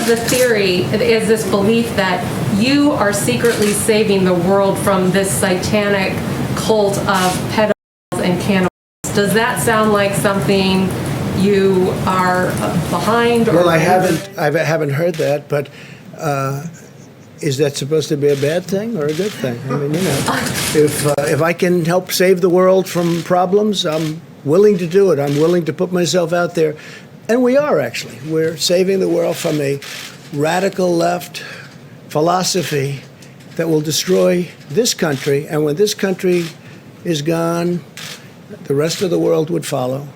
of the theory is this belief that you are secretly saving the world from this satanic cult of pedophiles and cannibals. Does that sound like something you are behind? Well, I haven't heard that, but is that supposed to be a bad thing or a good thing? I mean, if I can help save the world from problems, I'm willing to do it. I'm willing to put myself out there. And we are, actually. We're saving the world from a radical left philosophy that will destroy this country. And when this country is gone, the rest of the world would follow.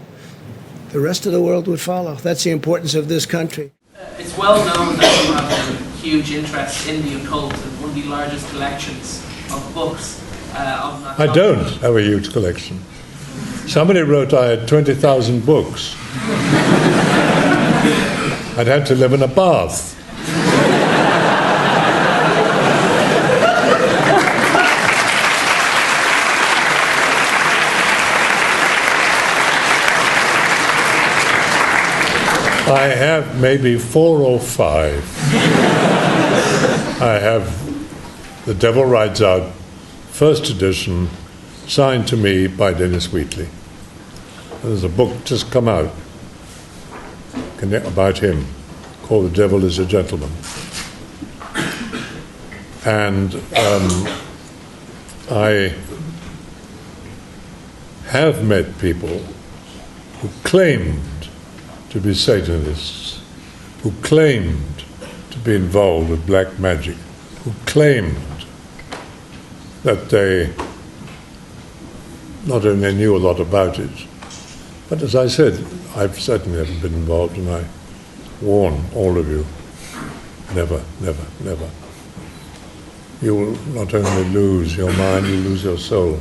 The rest of the world would follow. That's the importance of this country. It's well known that you have a huge interest in the occult and one of the largest collections of books of that. I don't have a huge collection. Somebody wrote I had 20,000 books. I'd have to live in a bath. I have maybe 4 or 5. I have The Devil Rides Out, first edition, signed to me by Dennis Wheatley. There's a book just come out about him called The Devil is a Gentleman. And I have met people who claimed to be Satanists, who claimed to be involved with black magic, who claimed that they not only knew a lot about it, but as I said, I've certainly never been involved, and I warn all of you, never, never, never. You will not only lose your mind, you lose your soul.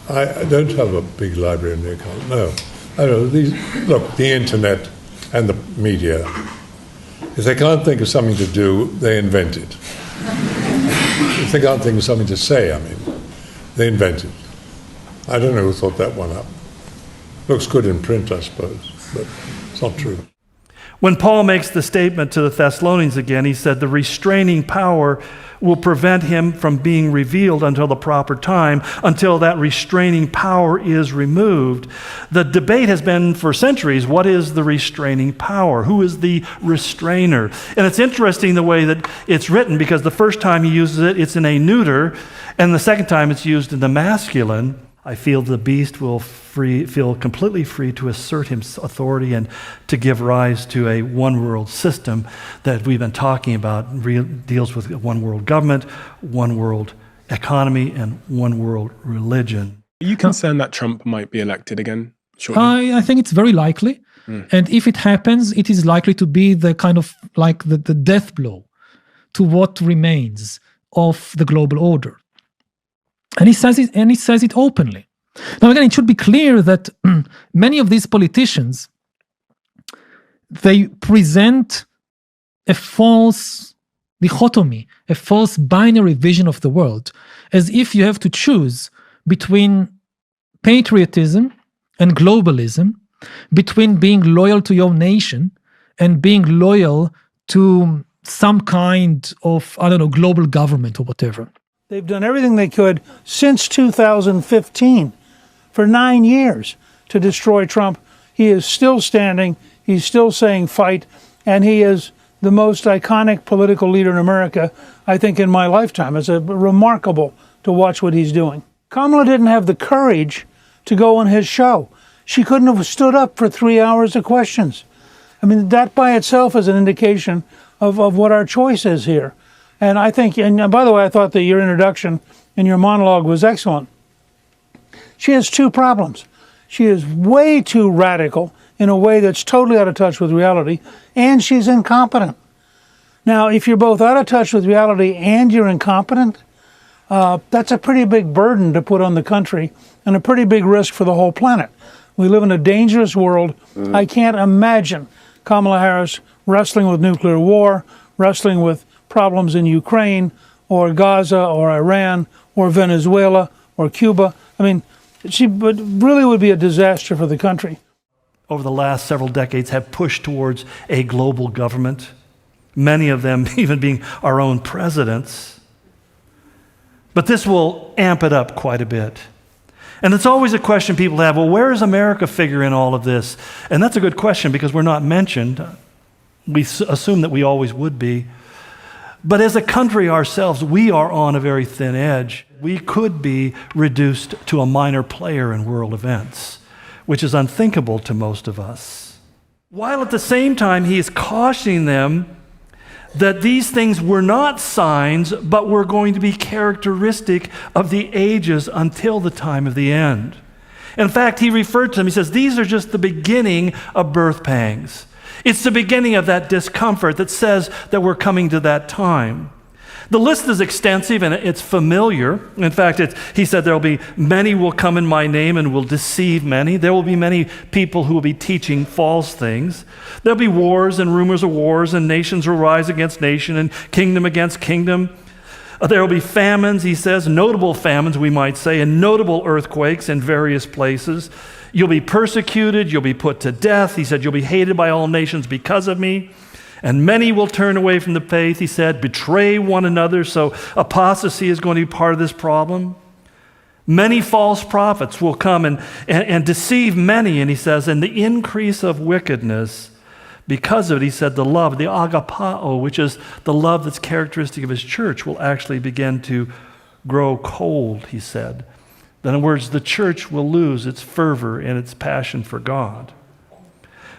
I don't have a big library in the account, no. I know, look, the internet and the media, if they can't think of something to do, they invent it. If they can't think of something to say, they invent it. I don't know who thought that one up. Looks good in print, I suppose, but it's not true. When Paul makes the statement to the Thessalonians again, he said the restraining power will prevent him from being revealed until the proper time, until that restraining power is removed. The debate has been for centuries, what is the restraining power? Who is the restrainer? And it's interesting the way that it's written, because the first time he uses it, it's in a neuter, and the second time it's used in the masculine. I feel the beast will feel completely free to assert his authority and to give rise to a one-world system that we've been talking about, deals with one world government, one world economy, and one world religion. Are you concerned that Trump might be elected again shortly? I think it's very likely. And if it happens, it is likely to be the kind of like the death blow to what remains of the global order. And he says it openly. Now again, it should be clear that many of these politicians, they present a false dichotomy, a false binary vision of the world, as if you have to choose between patriotism and globalism, between being loyal to your nation and being loyal to some kind of, global government or whatever. They've done everything they could since 2015, for 9 years, to destroy Trump. He is still standing, he's still saying fight, and he is the most iconic political leader in America, I think, in my lifetime. It's remarkable to watch what he's doing. Kamala didn't have the courage to go on his show. She couldn't have stood up for 3 hours of questions. That by itself is an indication of what our choice is here. And I think, and by the way, I thought that your introduction and your monologue was excellent. She has 2 problems. She is way too radical in a way that's totally out of touch with reality, and she's incompetent. Now, if you're both out of touch with reality and you're incompetent, that's a pretty big burden to put on the country and a pretty big risk for the whole planet. We live in a dangerous world. I can't imagine Kamala Harris wrestling with nuclear war, wrestling with problems in Ukraine or Gaza or Iran or Venezuela or Cuba. She really would be a disaster for the country. over the last several decades have pushed towards a global government, many of them even being our own presidents. But this will amp it up quite a bit. And it's always a question people have, well, where does America figure in all of this? And that's a good question because we're not mentioned. We assume that we always would be. But as a country ourselves, we are on a very thin edge. We could be reduced to a minor player in world events, which is unthinkable to most of us. While at the same time, he is cautioning them that these things were not signs, but were going to be characteristic of the ages until the time of the end. In fact, he referred to them, he says, these are just the beginning of birth pangs. It's the beginning of that discomfort that says that we're coming to that time. The list is extensive and it's familiar. In fact, he said there will be many will come in my name and will deceive many. There will be many people who will be teaching false things. There'll be wars and rumors of wars, and nations will rise against nation and kingdom against kingdom. There will be famines, he says, notable famines, we might say, and notable earthquakes in various places. You'll be persecuted, you'll be put to death. He said, you'll be hated by all nations because of me. And many will turn away from the faith, he said, betray one another. So apostasy is going to be part of this problem. Many false prophets will come and deceive many. And he says, and the increase of wickedness, because of it, he said, the love, the agapao, which is the love that's characteristic of his church, will actually begin to grow cold, he said. In other words, the church will lose its fervor and its passion for God.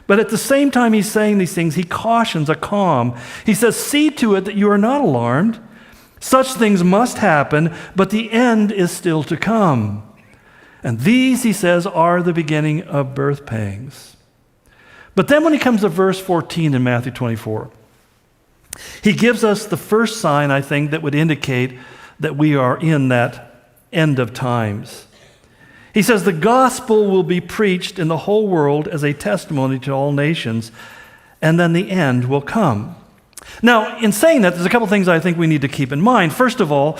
But at the same time he's saying these things, he cautions a calm. He says, see to it that you are not alarmed. Such things must happen, but the end is still to come. And these, he says, are the beginning of birth pangs. But then when he comes to verse 14 in Matthew 24, he gives us the first sign, I think, that would indicate that we are in that end of times. He says, the gospel will be preached in the whole world as a testimony to all nations, and then the end will come. Now, in saying that, there's a couple things I think we need to keep in mind. First of all,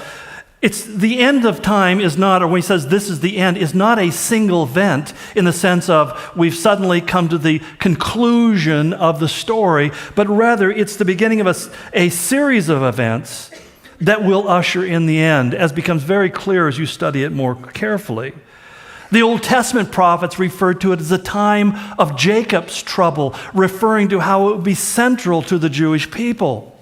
it's the end of time is not, or when he says this is the end, is not a single event in the sense of we've suddenly come to the conclusion of the story, but rather it's the beginning of a series of events that will usher in the end, as becomes very clear as you study it more carefully. The Old Testament prophets referred to it as a time of Jacob's trouble, referring to how it would be central to the Jewish people.